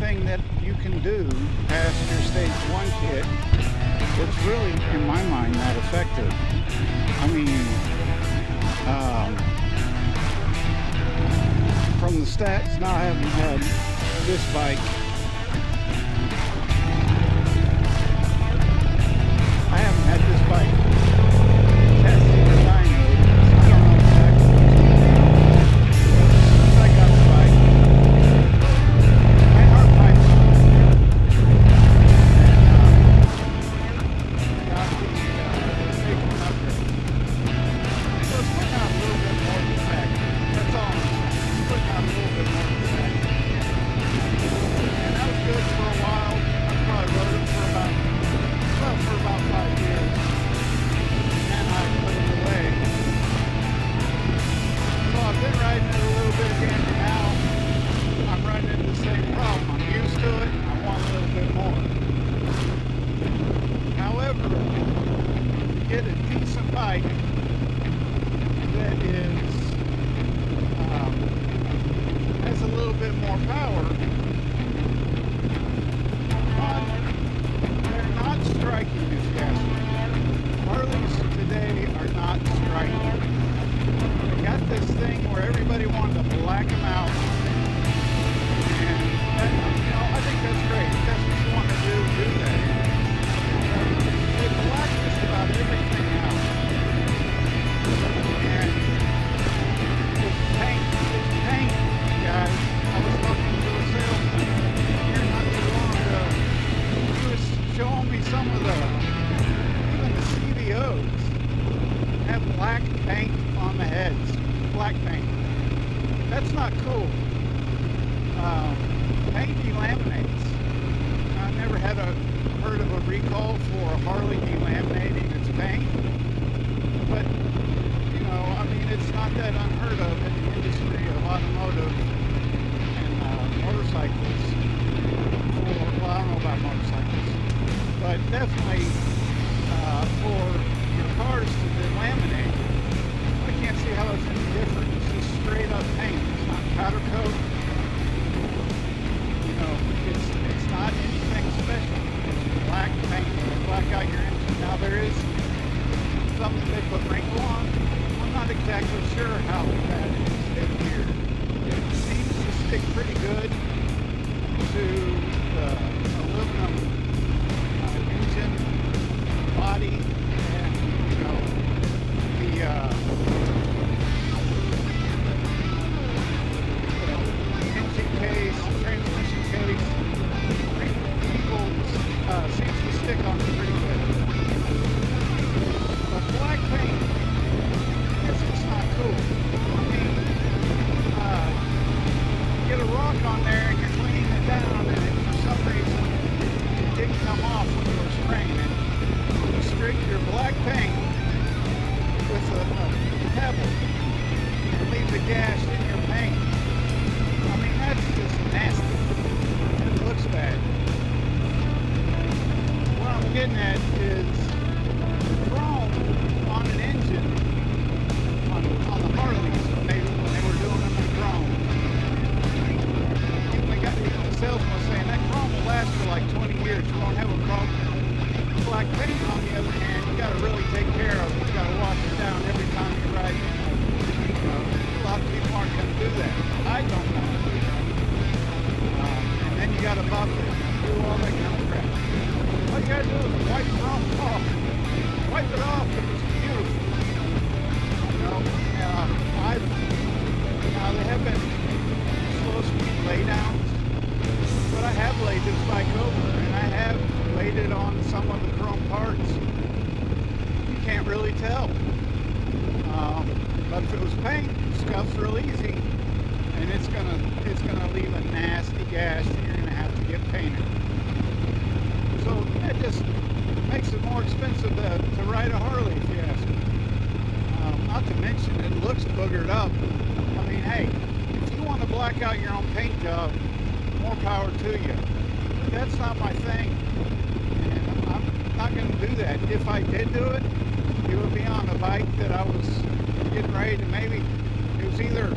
thing that you can do past your stage 1 kit that's really, in my mind, not effective. I mean, from the stats, now I haven't had this bike. I haven't had this bike tested or dynoed, so I don't know exactly what's going on. Since I got the bike, my heart pipe's on it. And got the safety upgrade. So it's putting out a little bit more than that. That's all I'm saying. It's putting out a little bit more than that. And that was good for a while. I probably rode it for about 5 years. And I put it away. So I've been riding it a little bit again, and now I'm running into the same problem. I'm used to it, I want a little bit more. However, to get a decent bike that has a little bit more power, they're not striking, if you ask me. Harleys today are not striking. They got this thing where everybody wanted to black them out. And that, I think that's great. If that's what you want to do that. They black just about everything out. And it's paint, guys. I was talking to a salesman here not too long ago. He was showing me some of even the CVOs have black paint on the heads. Black paint. That's not cool. Paint delaminates. I never heard of a recall for a Harley delaminating its paint. But, I mean, it's not that unheard of in the industry of automotive and motorcycles. Well, I don't know about motorcycles. But definitely for your cars to delaminate, I can't see how it's any different. It's just straight up paint. It's not powder coat. It's not anything special. It's black paint. You black out your engine. Now there is something they put wrinkle on. I'm not exactly sure how that is in here. It seems to stick pretty good to the aluminum engine body and the engine case, transmission case. Seems to stick on pretty good. But black paint, it's just not cool. I mean, get a rock on there and you're cleaning it down, and for some reason it didn't come off when you were spraying it. You streak your black paint with a pebble and leaves a gash in your paint. I mean, that's just nasty. It looks bad. What I'm getting at is chrome on an engine on the Harleys when they were doing them in chrome. The salesman was saying that chrome will last for like 20 years. You won't have a chrome. Black paint, on the other hand, you got to really take care of it. You got to wash it down every time you ride it. A lot of people aren't going to do that. I don't want to do that. And then you got to buff it and do all that kind of crap. All you got to do is wipe the chrome off. Wipe it off, and it's beautiful. Now they have been slow speed laydowns, but I have laid this bike over, and I have laid it on some of the chrome parts. You can't really tell. But if it was paint, scuff's real easy, and it's gonna leave a nasty gash that you're gonna have to get painted. So that just makes it more expensive to ride a Harley, if you ask me. Not to mention, it looks boogered up. I mean, hey, if you want to black out your own paint job, more power to you. But that's not my thing, and I'm not going to do that. If I did do it, it would be on a bike that I was getting ready to, maybe it was either,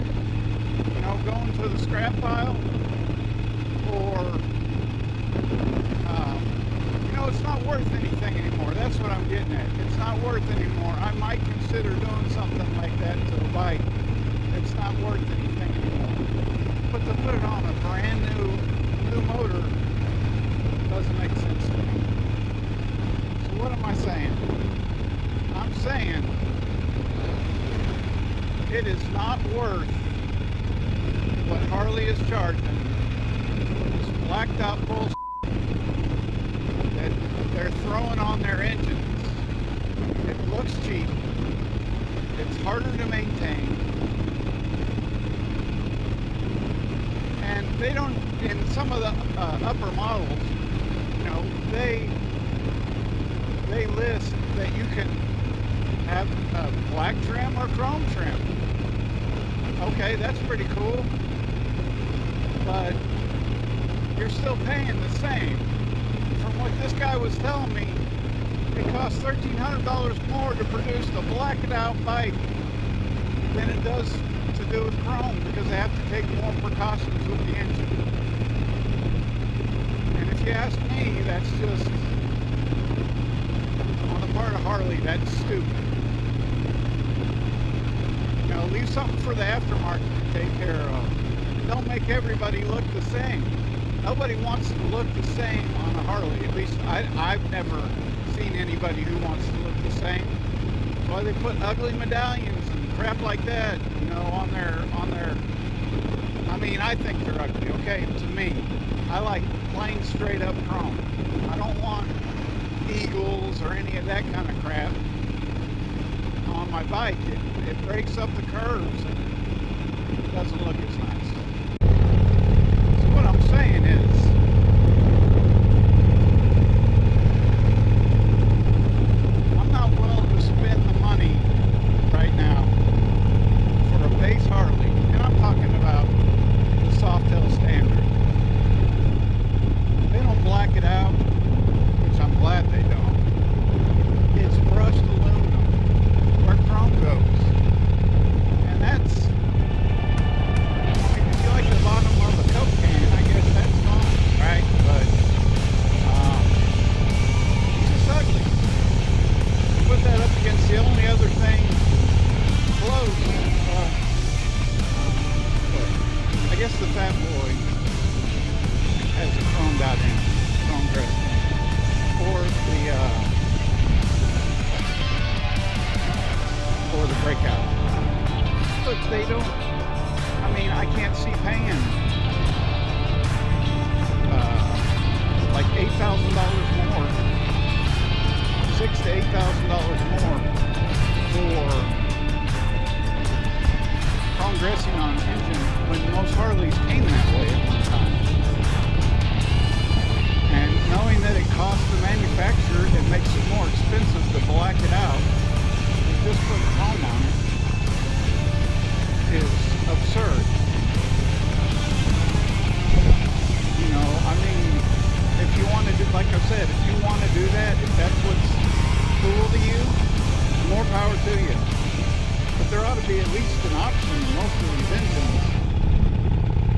going to the scrap pile or getting at. It's not worth anymore. I might consider doing something like that to a bike. It's not worth anything anymore. But to put it on a brand new motor doesn't make sense to me. So what am I saying? I'm saying it is not worth what Harley is charging. This blacked out bullshit that they're throwing on their engines. It looks cheap. It's harder to maintain. And they don't, in some of the upper models, you know, they list that you can have black trim or chrome trim. Okay, that's pretty cool. But you're still paying the same. From what this guy was telling me, it costs $1,300 more to produce the blacked out bike than it does to do with chrome, because they have to take more precautions with the engine. And if you ask me, that's just, on the part of Harley, that's stupid. You know, leave something for the aftermarket to take care of. Don't make everybody look the same. Nobody wants to look the same on a Harley. At least I've never seen anybody who wants to look the same. That's why they put ugly medallions and crap like that, you know, on their. I mean, I think they're ugly. Okay, to me, I like plain, straight up chrome. I don't want eagles or any of that kind of crap on my bike. It breaks up the curves and it doesn't look as nice. So what I'm saying is, I'm not willing to spend the money right now for a base Harley, and I'm talking about the Softail standard. They don't black it out, which I'm glad they don't. It's brushed aluminum where chrome goes. And that's, I mean, if you like the bottom of a Coke can, I guess that's fine, right? But it's just ugly. You put that up against the only other thing close. I guess the Fat Boy has a chromed out engine, chrome dress, or the Breakout. But they don't, I mean, I can't see paying like $8,000 more, $6,000 to $8,000 more for chrome dressing on an engine when most Harleys came that way at one time. And knowing that it costs the manufacturer, it makes it more expensive to black it out. Just put chrome on it is absurd. You know, I mean, if you want to do, like I said, if you want to do that, if that's what's cool to you, more power to you. But there ought to be at least an option in most of these engines.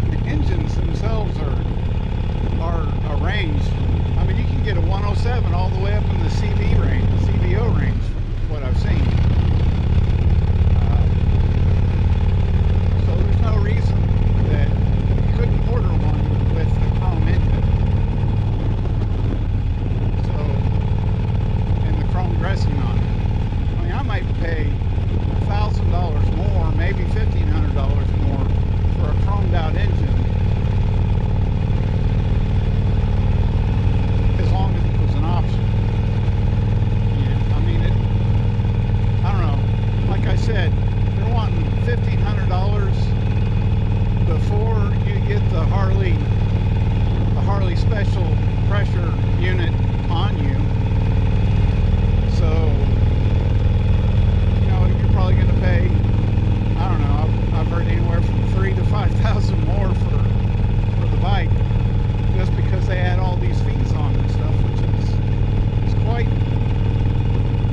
The engines themselves are arranged. I mean, you can get a 107 all the way up in the CVO range, from what I've seen. So there's no reason that you couldn't order one with a chrome engine. So, and the chrome dressing on it. I mean, I might pay $1,000 more, maybe $1,500 more for a chromed out engine, as long as it was an option. Yeah, I mean, I don't know. Like I said, they're wanting $1,500 before you get the Harley special pressure unit on you. So, you know, you're probably going to pay, I don't know, I've heard anywhere from $3,000 to $5,000 more for the bike, just because they add all these fees on and stuff, which is quite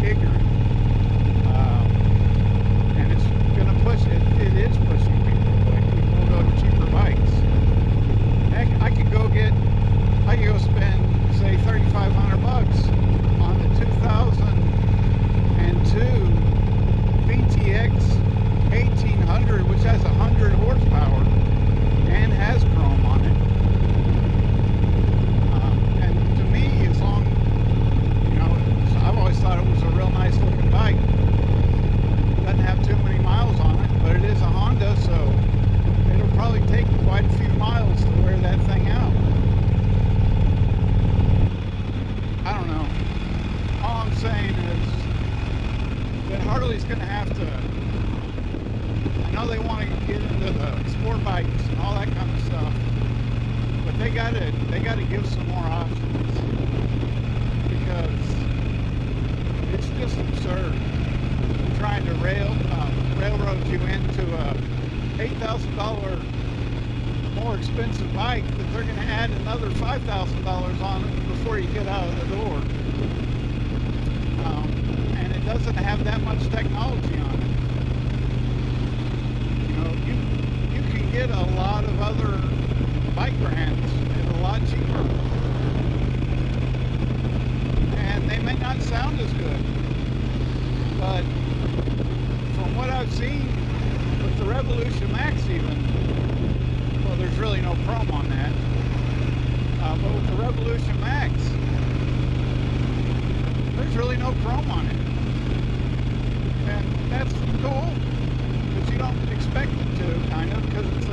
ignorant. And it's going to push it. It is pushing people. Like, people will go to cheaper bikes. Heck, I could go spend, say, $3,500 on the 2000 they got to give some more options, because it's just absurd trying to railroad you into a $8,000 more expensive bike that they're going to add another $5,000 on it before you get out of the door. And it doesn't have that much technology on it. You know, you can get a lot of other bike brands at a lot cheaper, and they may not sound as good, but from what I've seen with the Revolution Max even, well, there's really no chrome on that, but with the Revolution Max, there's really no chrome on it, and that's cool, but you don't expect it to, kind of, because it's a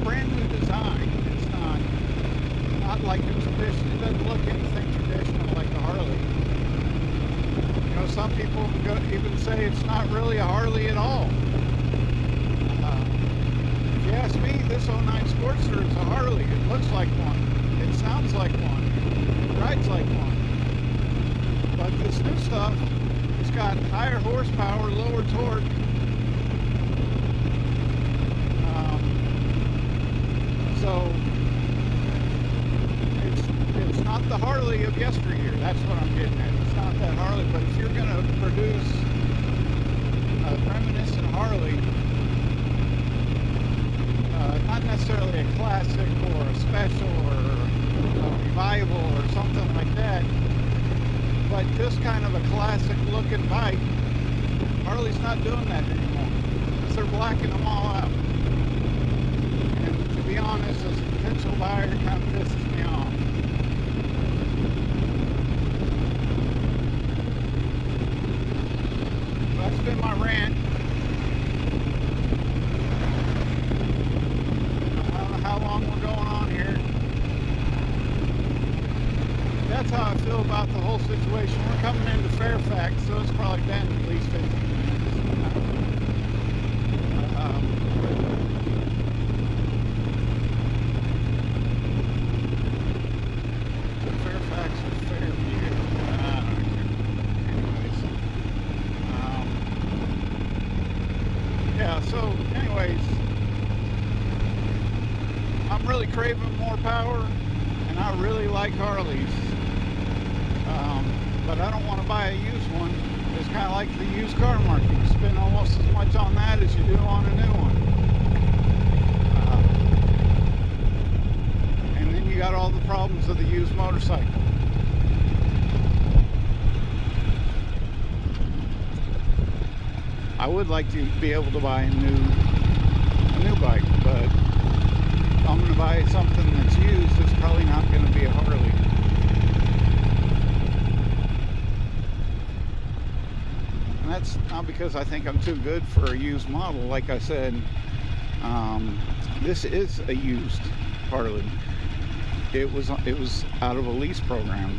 brand new design. It's not like a tradition. It doesn't look anything traditional like a Harley. You know, some people even say it's not really a Harley at all. If you ask me, this '09 Sportster is a Harley. It looks like one. It sounds like one. It rides like one. But this new stuff, it's got higher horsepower, lower torque. So it's not the Harley of yesteryear. That's what I'm getting at. It's not that Harley, but if you're going to produce a reminiscent Harley, not necessarily a classic or a special or a revival or something like that, but just kind of a classic looking bike, Harley's not doing that anymore, because they're blacking them all out. To be honest, as a potential buyer, it kind of pisses me off. That's been my rant. I don't know how long we're going on here. That's how I feel about the whole situation. We're coming into Fairfax, so it's probably been at least 15 minutes. So anyways, I'm really craving more power, and I really like Harleys, but I don't want to buy a used one. It's kind of like the used car market. You spend almost as much on that as you do on a new one, and then you got all the problems of the used motorcycle. I would like to be able to buy a new bike, but if I'm going to buy something that's used, it's probably not going to be a Harley. And that's not because I think I'm too good for a used model. Like I said, this is a used Harley. It was out of a lease program,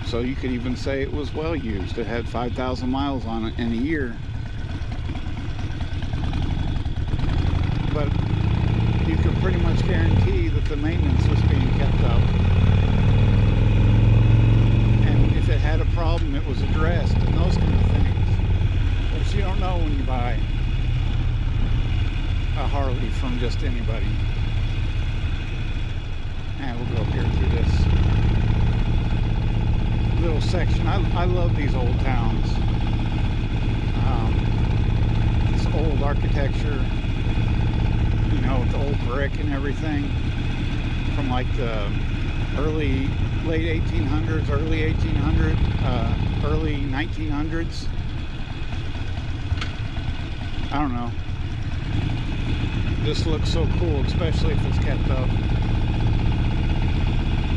so you could even say it was well used. It had 5,000 miles on it in a year. But you could pretty much guarantee that the maintenance was being kept up, and if it had a problem, it was addressed, and those kind of things, which you don't know when you buy a Harley from just anybody. And we'll go up here through this little section. I love these old towns. This old architecture, you know, with the old brick and everything, from like the late 1800s, early 1900s. I don't know. This looks so cool, especially if it's kept up.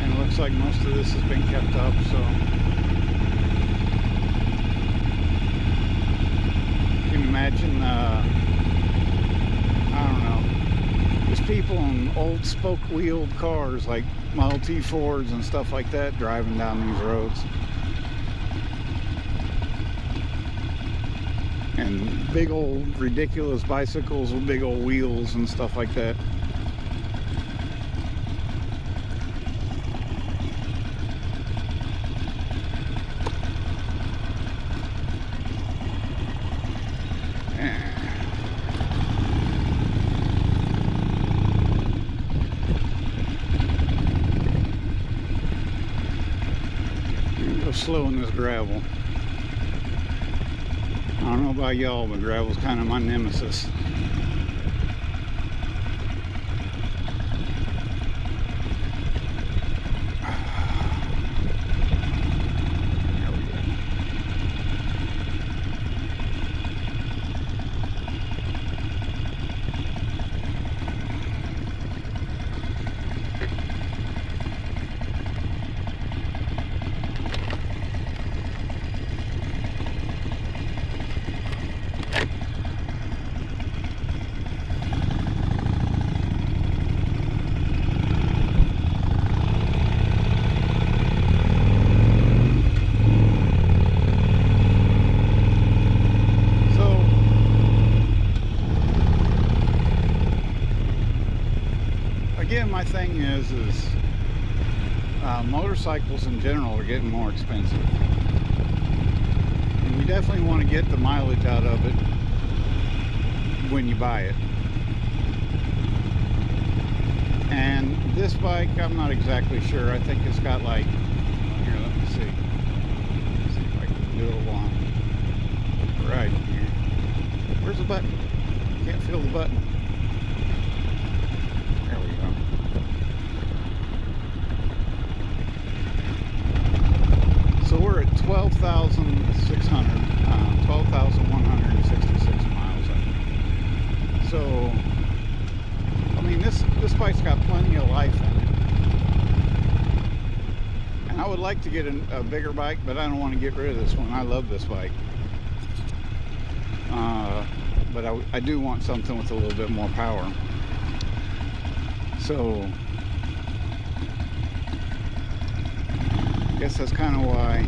And it looks like most of this has been kept up, so you can imagine, I don't know, there's people in old spoke-wheeled cars like Model T Fords and stuff like that driving down these roads. And big old ridiculous bicycles with big old wheels and stuff like that. slow in this gravel. I don't know about y'all, but gravel's kind of my nemesis. Again, my thing is motorcycles in general are getting more expensive, and you definitely want to get the mileage out of it when you buy it. And this bike, I'm not exactly sure. I think it's got like, here, let me see. Let's see if I can do it while I'm riding here. Where's the button? Can't feel the button. There we go. So we're at 12,600, 12,166 miles, I think. So, I mean, this bike's got plenty of life in it. And I would like to get a bigger bike, but I don't want to get rid of this one. I love this bike. But I do want something with a little bit more power. So, I guess that's kind of why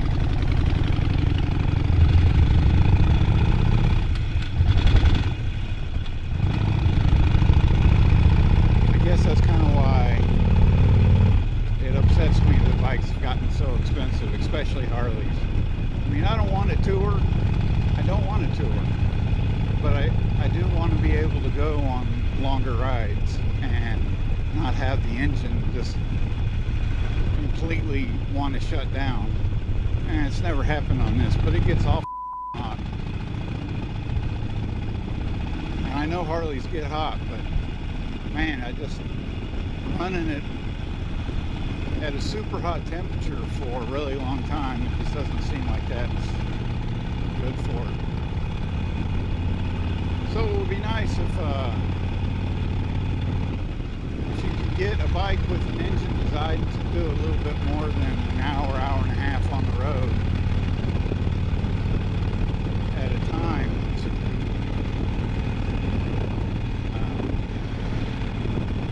it upsets me that bikes have gotten so expensive, especially Harleys. I mean, I don't want a tour. I don't want a tour. But I do want to be able to go on longer rides and not have the engine just completely want to shut down. And it's never happened on this, but it gets all hot. And I know Harleys get hot, but man, I just running it at a super hot temperature for a really long time, it just doesn't seem like that's good for it. So it would be nice if you could get a bike with an engine designed to do a little bit more than an hour, hour and a half on the road at a time.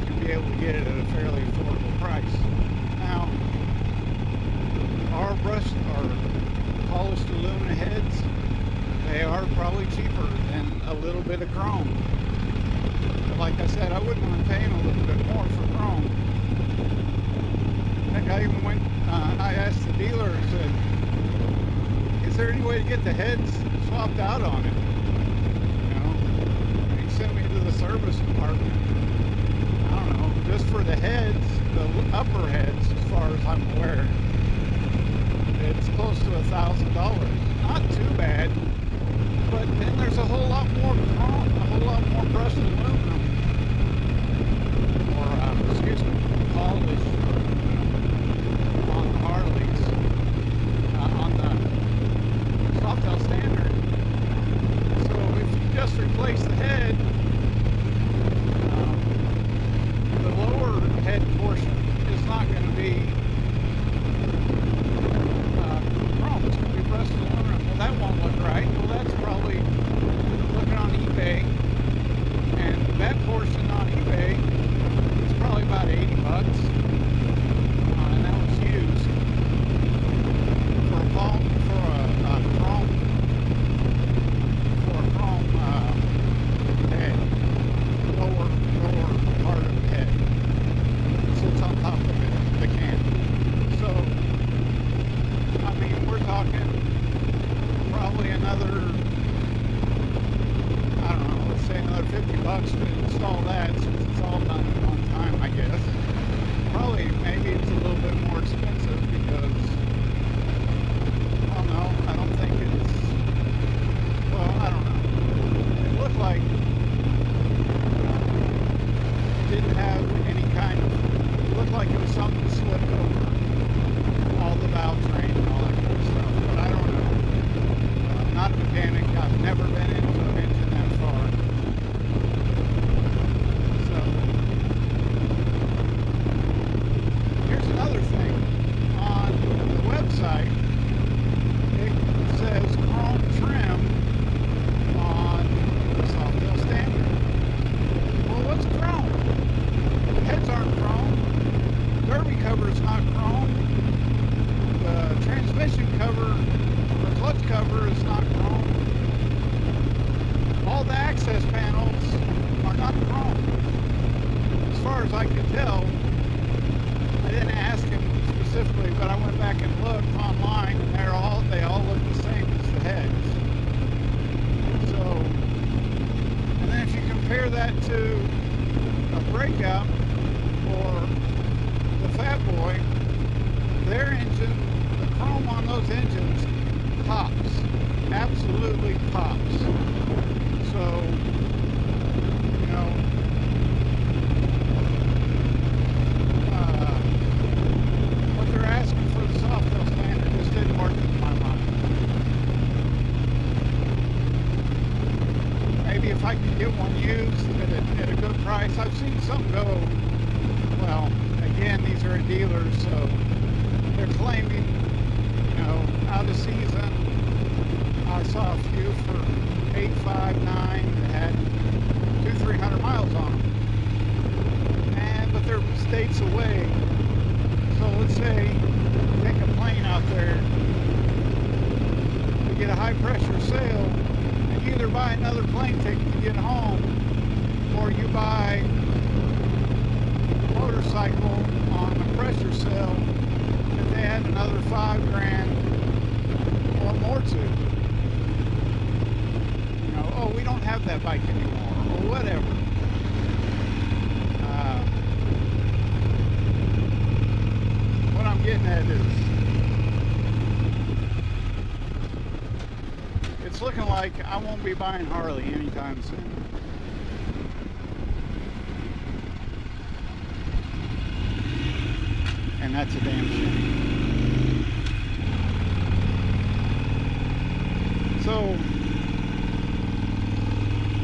To be able to get it at a fairly affordable price. Now, our polished aluminum heads, they are probably cheaper than a little bit of chrome. But like I said, I wouldn't mind paying a little bit more for chrome. I think I even went, I asked the dealer, I said, is there any way to get the heads swapped out on it? You know, and he sent me to the service department. I don't know, just for the heads, the upper heads, as far as I'm aware, it's close to $1,000. Not too bad. But then there's a whole lot more chrome, a whole lot more brushed aluminum, or excuse me, polish on the Harleys, on the Softail Standard. So if you just replace the head, the lower head portion is not going to be chrome. It's going to be brushed aluminum. Well, that won't look right. Well, that's probably looking on eBay, and that portion on eBay is probably about $80, and that was used for a chrome head, lower part of the head. It sits on top of the can. like it was something slipped over all the valve train and all that kind of stuff, but I don't know. I'm not a mechanic. I've never been into an engine that far. So, here's another thing. On the website, it says chrome trim on the Softail Standard. Well, what's chrome? Heads aren't chrome. Derby cover is not chrome. The transmission cover or clutch cover is not chrome. All the access panels are not chrome. As far as I could tell, I didn't ask him specifically, but I went back and looked online, and they all look the same as the heads. So, and then if you compare that to a Breakout or the Fat Boy, their engine, the chrome on those engines pops, absolutely pops. So, you know, what they're asking for the Softail Standard just didn't work in my mind. Maybe if I could get one used at a good price. I've seen some go, well, again, these are dealers, so they're claiming, you know, out of season. I saw a few for 859 that had 200-300 miles on them. But they're states away. So let's say you take a plane out there, you get a high pressure sale, and you either buy another plane ticket to get home, or you buy a motorcycle on a pressure sale that they add another $5,000 or more to. You know, oh, we don't have that bike anymore, or whatever. What I'm getting at is, it's looking like I won't be buying Harley anytime soon. And that's a damn shame. So,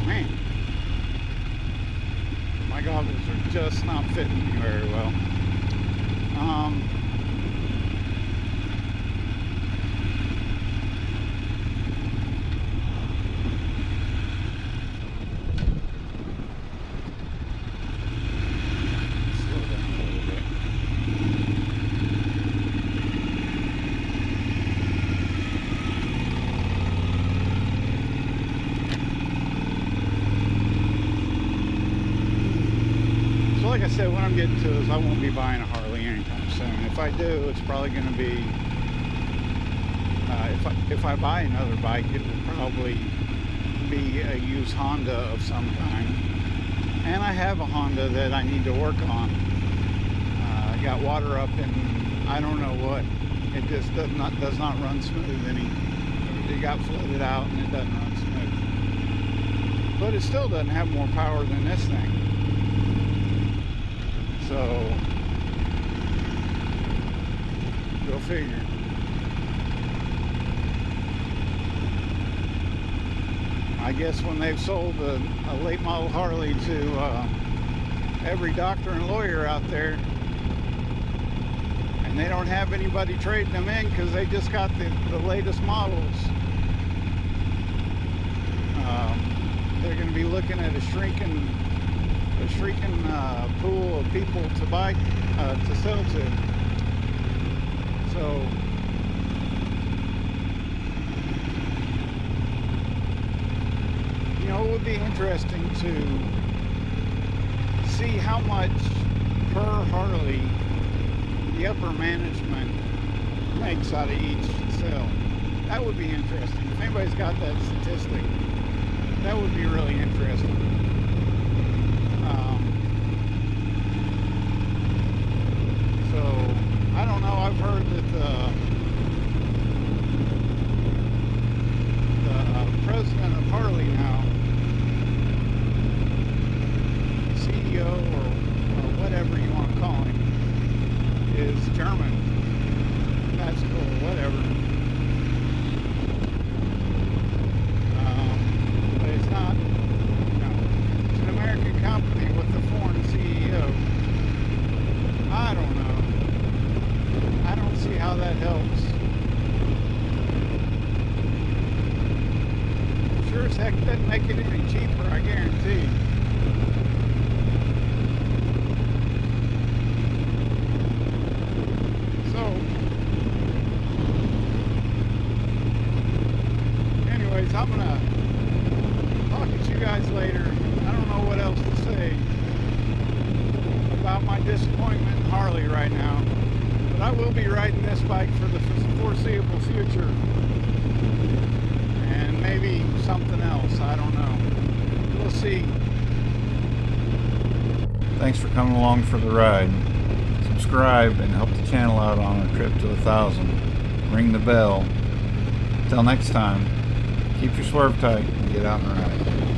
man, my goggles are just not fitting me very well. Slow down a little bit. Like I said, what I'm getting to is I won't be buying a Harley anytime soon. If I do, it's probably going to be, if I buy another bike, it will probably be a used Honda of some kind. And I have a Honda that I need to work on. I got water up in, I don't know what. It just does not run smooth it got flooded out and it doesn't run smooth. But it still doesn't have more power than this thing. So, go figure. I guess when they've sold a late model Harley to every doctor and lawyer out there, and they don't have anybody trading them in because they just got the latest models, they're going to be looking at a shrinking pool of people to buy, to sell to. So, you know, it would be interesting to see how much per Harley the upper management makes out of each sale. That would be interesting. If anybody's got that statistic, that would be really interesting. So, I don't know, I've heard that the president of Harley now, CEO or whatever you want to call him, is German. That's cool, whatever. But it's not, it's an American company with a foreign CEO. I don't know. I don't see how that helps. Sure as heck doesn't make it any cheaper, I guarantee. So, anyways, I'm gonna talk to you guys later. I don't know what else to say about my disappointment in Harley right now, but I will be riding this bike for the foreseeable future, and maybe something else. I don't know. We'll see. Thanks for coming along for the ride. Subscribe and help the channel out on our trip to 1,000. Ring the bell. Till next time, keep your swerve tight and get out and ride.